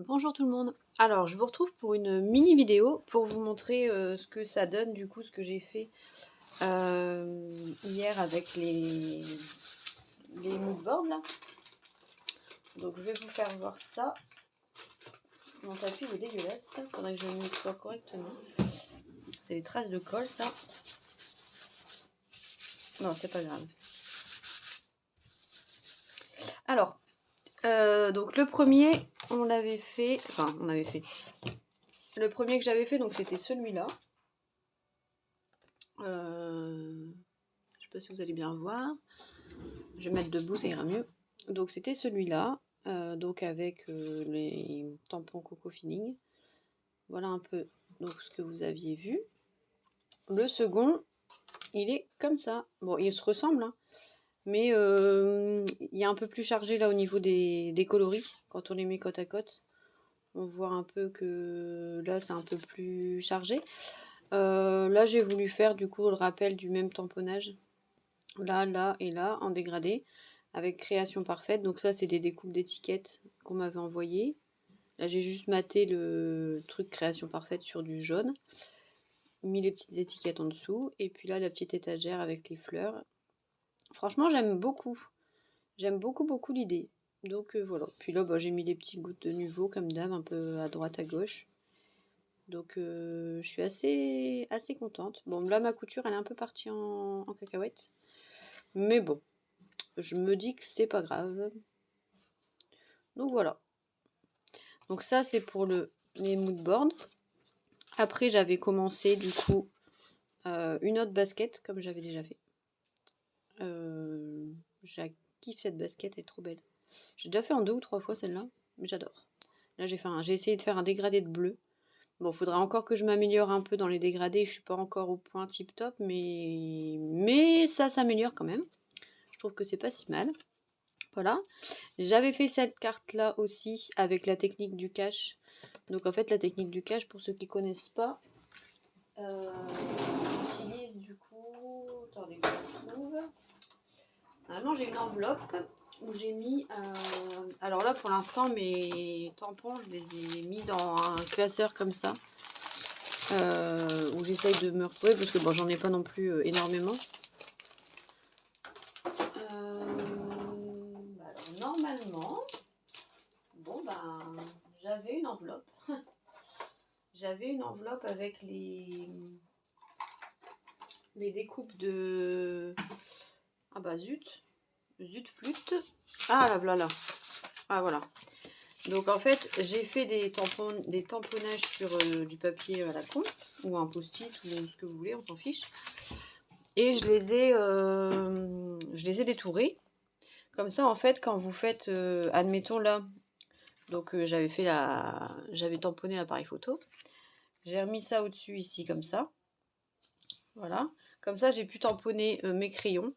Bonjour tout le monde. Alors, je vous retrouve pour une mini vidéo pour vous montrer ce que ça donne, du coup, ce que j'ai fait hier avec les moodboards là. Donc, je vais vous faire voir ça. Mon tapis il est dégueulasse. Il faudrait que je le nettoie correctement. C'est des traces de colle, ça. Non, c'est pas grave. Alors, donc le premier, on l'avait fait. Enfin, on avait fait. Le premier que j'avais fait, donc c'était celui-là. Je sais pas si vous allez bien voir. Je vais mettre debout, ça ira mieux. Donc c'était celui-là, donc avec les tampons Coco Feeling. Voilà un peu donc ce que vous aviez vu. Le second, il est comme ça. Bon, il se ressemble, hein, mais il est un peu plus chargé là au niveau des coloris. Quand on les met côte à côte, on voit un peu que là c'est un peu plus chargé. Là j'ai voulu faire du coup le rappel du même tamponnage. Là, là et là en dégradé. Avec création parfaite, donc ça c'est des découpes d'étiquettes qu'on m'avait envoyées. Là j'ai juste maté le truc création parfaite sur du jaune, mis les petites étiquettes en dessous, et puis là la petite étagère avec les fleurs. Franchement j'aime beaucoup l'idée. Donc voilà, puis là j'ai mis les petites gouttes de Nuvo comme d'hab, un peu à droite à gauche. Donc je suis assez contente. Bon là ma couture elle est un peu partie en cacahuète, mais bon, je me dis que c'est pas grave. Donc voilà. Donc ça c'est pour les moodboards. Après j'avais commencé du coup une autre basket comme j'avais déjà fait. Je kiffe cette basket, elle est trop belle. J'ai déjà fait en 2 ou 3 fois celle-là, mais j'adore. Là j'ai essayé de faire un dégradé de bleu. Bon, faudra encore que je m'améliore un peu dans les dégradés, je suis pas encore au point tip top, mais ça s'améliore quand même. Je trouve que c'est pas si mal. Voilà. J'avais fait cette carte là aussi avec la technique du cache. Donc en fait la technique du cache, pour ceux qui connaissent pas, j'utilise du coup. Attendez que je retrouve. Normalement j'ai une enveloppe où j'ai mis. Alors là pour l'instant mes tampons je les ai mis dans un classeur comme ça. Où j'essaye de me retrouver parce que bon j'en ai pas non plus énormément. Alors normalement, bon ben j'avais une enveloppe. J'avais une enveloppe avec les découpes de. Ah bah zut flûte. Ah là voilà. Ah voilà. Donc en fait j'ai fait des tamponnages sur du papier à la con ou un post-it ou ce que vous voulez, on s'en fiche. Et je les ai détourés. Comme ça en fait quand vous faites, admettons là, donc j'avais tamponné l'appareil photo. J'ai remis ça au-dessus ici comme ça. Voilà. Comme ça j'ai pu tamponner mes crayons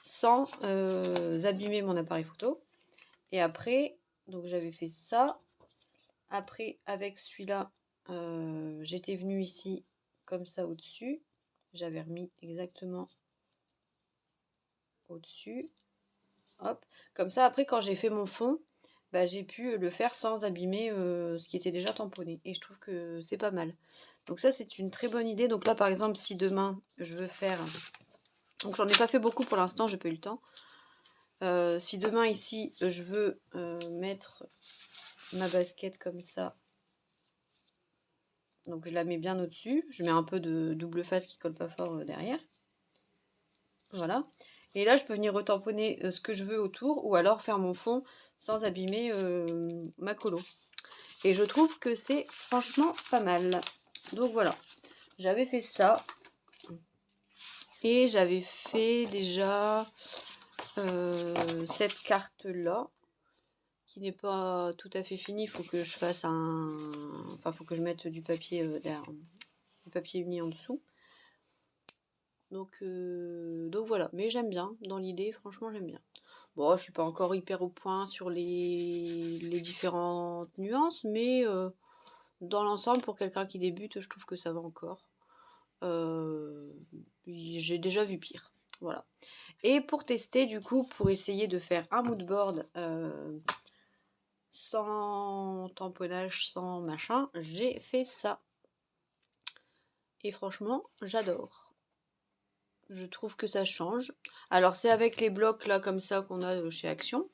sans abîmer mon appareil photo. Et après, donc j'avais fait ça. Après, avec celui-là, j'étais venue ici comme ça au-dessus. J'avais remis exactement au-dessus. Hop. Comme ça, après, quand j'ai fait mon fond, bah, j'ai pu le faire sans abîmer ce qui était déjà tamponné. Et je trouve que c'est pas mal. Donc ça, c'est une très bonne idée. Donc là, par exemple, si demain, je veux faire... Donc j'en ai pas fait beaucoup pour l'instant, j'ai pas eu le temps. Si demain, ici, je veux mettre ma basket comme ça, donc je la mets bien au-dessus, je mets un peu de double face qui colle pas fort derrière, voilà, et là je peux venir retamponner ce que je veux autour, ou alors faire mon fond sans abîmer ma colo, et je trouve que c'est franchement pas mal. Donc voilà, j'avais fait ça, et j'avais fait déjà cette carte là, qui n'est pas tout à fait fini. Il faut que je fasse faut que je mette du papier derrière, du papier uni en dessous. Donc voilà, mais j'aime bien, dans l'idée, franchement j'aime bien. Bon, je suis pas encore hyper au point sur les différentes nuances, mais dans l'ensemble, pour quelqu'un qui débute, je trouve que ça va encore. J'ai déjà vu pire, voilà. Et pour tester, du coup, pour essayer de faire un moodboard sans tamponnage, sans machin, j'ai fait ça. Et franchement, j'adore. Je trouve que ça change. Alors c'est avec les blocs là comme ça qu'on a chez Action.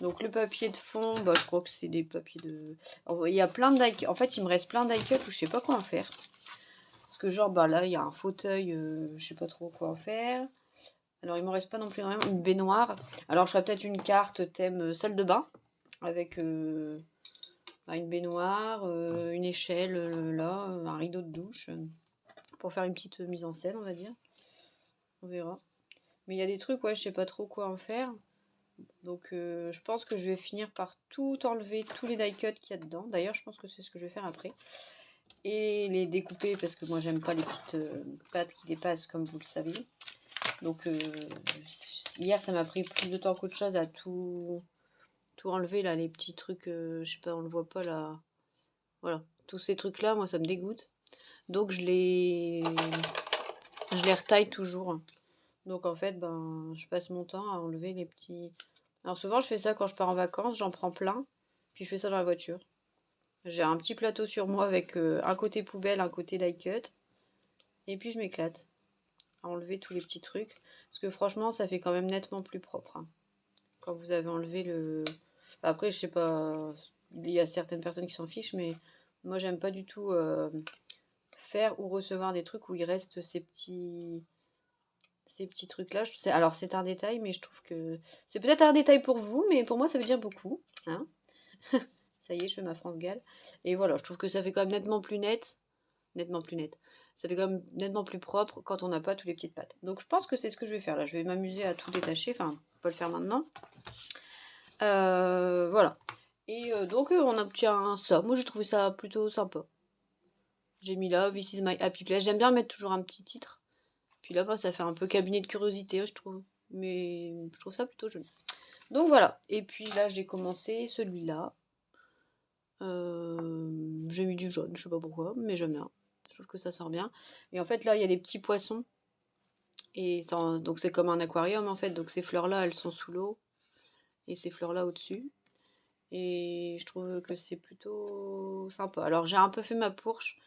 Donc le papier de fond, bah, je crois que c'est des papiers de... Alors, il y a plein de die-cut. En fait, il me reste plein de die-cut où je sais pas quoi en faire. Parce que genre, bah là, il y a un fauteuil, je sais pas trop quoi en faire. Alors, il m'en reste pas non plus vraiment. Une baignoire. Alors, je ferais peut-être une carte thème salle de bain. Avec bah, une baignoire, une échelle là, un rideau de douche. Pour faire une petite mise en scène, on va dire. On verra. Mais il y a des trucs, ouais, je sais pas trop quoi en faire. Donc je pense que je vais finir par tout enlever, tous les die-cuts qu'il y a dedans. D'ailleurs, je pense que c'est ce que je vais faire après. Et les découper parce que moi, j'aime pas les petites pattes qui dépassent, comme vous le savez. Donc hier, ça m'a pris plus de temps qu'autre chose à tout enlever, là, les petits trucs, je sais pas, on le voit pas là. Voilà, tous ces trucs-là, moi, ça me dégoûte. Donc je les retaille toujours. Donc en fait, ben, je passe mon temps à enlever les petits... Alors souvent, je fais ça quand je pars en vacances, j'en prends plein, puis je fais ça dans la voiture. J'ai un petit plateau sur moi avec un côté poubelle, un côté die-cut, et puis je m'éclate à enlever tous les petits trucs. Parce que franchement, ça fait quand même nettement plus propre. Hein, quand vous avez enlevé le... Après, je sais pas, il y a certaines personnes qui s'en fichent, mais moi, j'aime pas du tout faire ou recevoir des trucs où il reste ces petits trucs là. Alors c'est un détail, mais je trouve que c'est peut-être un détail pour vous, mais pour moi ça veut dire beaucoup, hein. Ça y est, je fais ma France Gall. Et voilà, je trouve que ça fait quand même nettement plus net. Ça fait quand même nettement plus propre quand on n'a pas toutes les petites pattes. Donc je pense que c'est ce que je vais faire là. Je vais m'amuser à tout détacher. Enfin, pas le faire maintenant. Voilà. Et donc on obtient ça. Moi j'ai trouvé ça plutôt sympa. J'ai mis là, This is my happy place. J'aime bien mettre toujours un petit titre. Puis là-bas, ça fait un peu cabinet de curiosité, je trouve. Mais je trouve ça plutôt joli. Donc voilà. Et puis là, j'ai commencé celui-là. J'ai mis du jaune, je sais pas pourquoi, mais j'aime bien. Je trouve que ça sort bien. Et en fait, là, il y a des petits poissons. Et ça, donc c'est comme un aquarium, en fait. Donc ces fleurs-là, elles sont sous l'eau. Et ces fleurs-là au-dessus. Et je trouve que c'est plutôt sympa. Alors j'ai un peu fait ma pourche.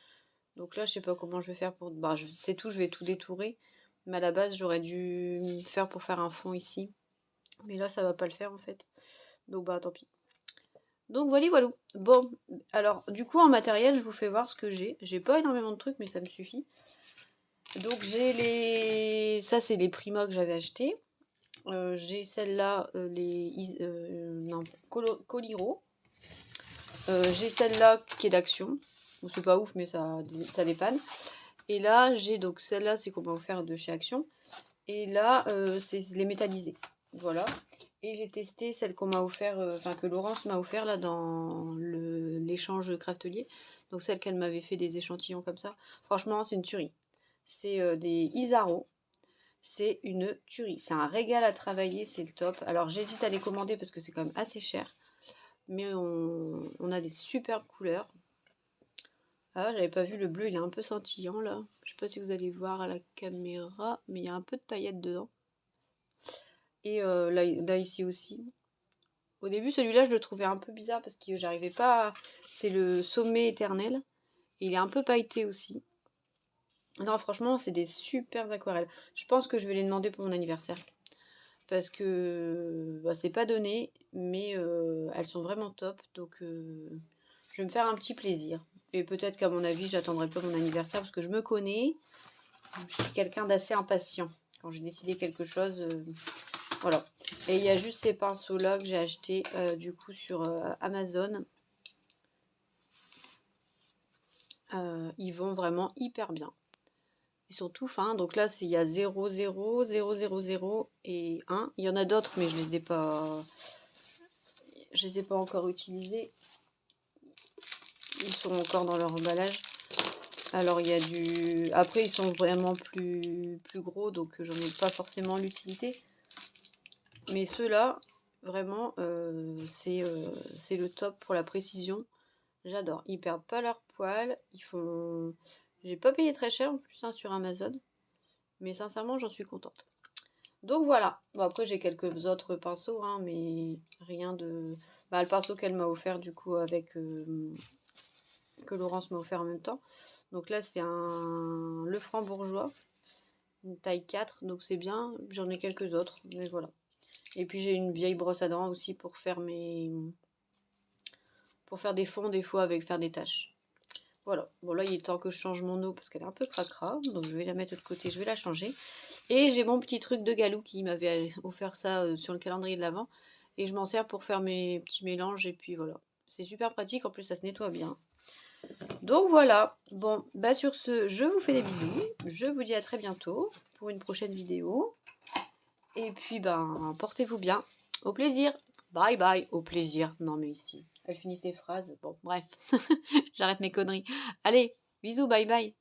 Donc là, je sais pas comment je vais faire pour... Bah, c'est tout, je vais tout détourer. Mais à la base, j'aurais dû faire pour faire un fond ici. Mais là, ça va pas le faire, en fait. Donc, bah, tant pis. Donc, voilà, voilà. Bon, alors, du coup, en matériel, je vous fais voir ce que j'ai. J'ai pas énormément de trucs, mais ça me suffit. Donc, j'ai les... Ça, c'est les Prima que j'avais achetés. J'ai celle-là, non, Coliro. J'ai celle-là qui est d'Action. Bon, c'est pas ouf, mais ça dépanne. Et là, j'ai donc celle-là, c'est qu'on m'a offert de chez Action. Et là, c'est les métallisés. Voilà. Et j'ai testé celle qu'on m'a offert, enfin que Laurence m'a offert là dans l'échange craftelier. Donc celle qu'elle m'avait fait des échantillons comme ça. Franchement, c'est une tuerie. C'est des Isaro. C'est une tuerie. C'est un régal à travailler, c'est le top. Alors j'hésite à les commander parce que c'est quand même assez cher. Mais on a des superbes couleurs. Ah, j'avais pas vu le bleu, il est un peu scintillant là. Je sais pas si vous allez voir à la caméra, mais il y a un peu de paillettes dedans. Et là ici aussi. Au début, celui-là, je le trouvais un peu bizarre parce que j'arrivais pas à... C'est le sommet éternel. Et il est un peu pailleté aussi. Non, franchement, c'est des super aquarelles. Je pense que je vais les demander pour mon anniversaire. Parce que bah, c'est pas donné, mais elles sont vraiment top. Donc, je vais me faire un petit plaisir. Et peut-être qu'à mon avis, j'attendrai pas mon anniversaire parce que je me connais. Je suis quelqu'un d'assez impatient. Quand j'ai décidé quelque chose, voilà. Et il y a juste ces pinceaux là que j'ai acheté du coup sur Amazon. Ils vont vraiment hyper bien. Ils sont tout fins. Donc là, il y a 0, 0, 0, 0, 0 et 1. Il y en a d'autres, mais je les ai pas encore utilisés. Ils sont encore dans leur emballage. Alors il y a du... Après, ils sont vraiment plus gros, donc j'en ai pas forcément l'utilité. Mais ceux-là, vraiment, c'est le top pour la précision. J'adore. Ils perdent pas leur poil. Ils font... J'ai pas payé très cher en plus hein, sur Amazon. Mais sincèrement, j'en suis contente. Donc voilà. Bon, après j'ai quelques autres pinceaux, hein, mais rien de... Bah, le pinceau qu'elle m'a offert du coup avec... que Laurence m'a offert en même temps. Donc là c'est un Lefranc-Bourgeois, une taille 4, donc c'est bien. J'en ai quelques autres, mais voilà. Et puis j'ai une vieille brosse à dents aussi pour faire pour faire des fonds des fois avec faire des taches. Voilà, bon là il est temps que je change mon eau parce qu'elle est un peu cracra, donc je vais la mettre de côté, je vais la changer. Et j'ai mon petit truc de Galou qui m'avait offert ça sur le calendrier de l'Avent. Et je m'en sers pour faire mes petits mélanges et puis voilà. C'est super pratique, en plus ça se nettoie bien. Donc voilà, bon, bah sur ce, je vous fais des bisous. Je vous dis à très bientôt pour une prochaine vidéo. Et puis ben, portez-vous bien. Au plaisir. Bye bye, au plaisir. Non mais ici, elle finit ses phrases. Bon, bref, j'arrête mes conneries. Allez, bisous, bye bye.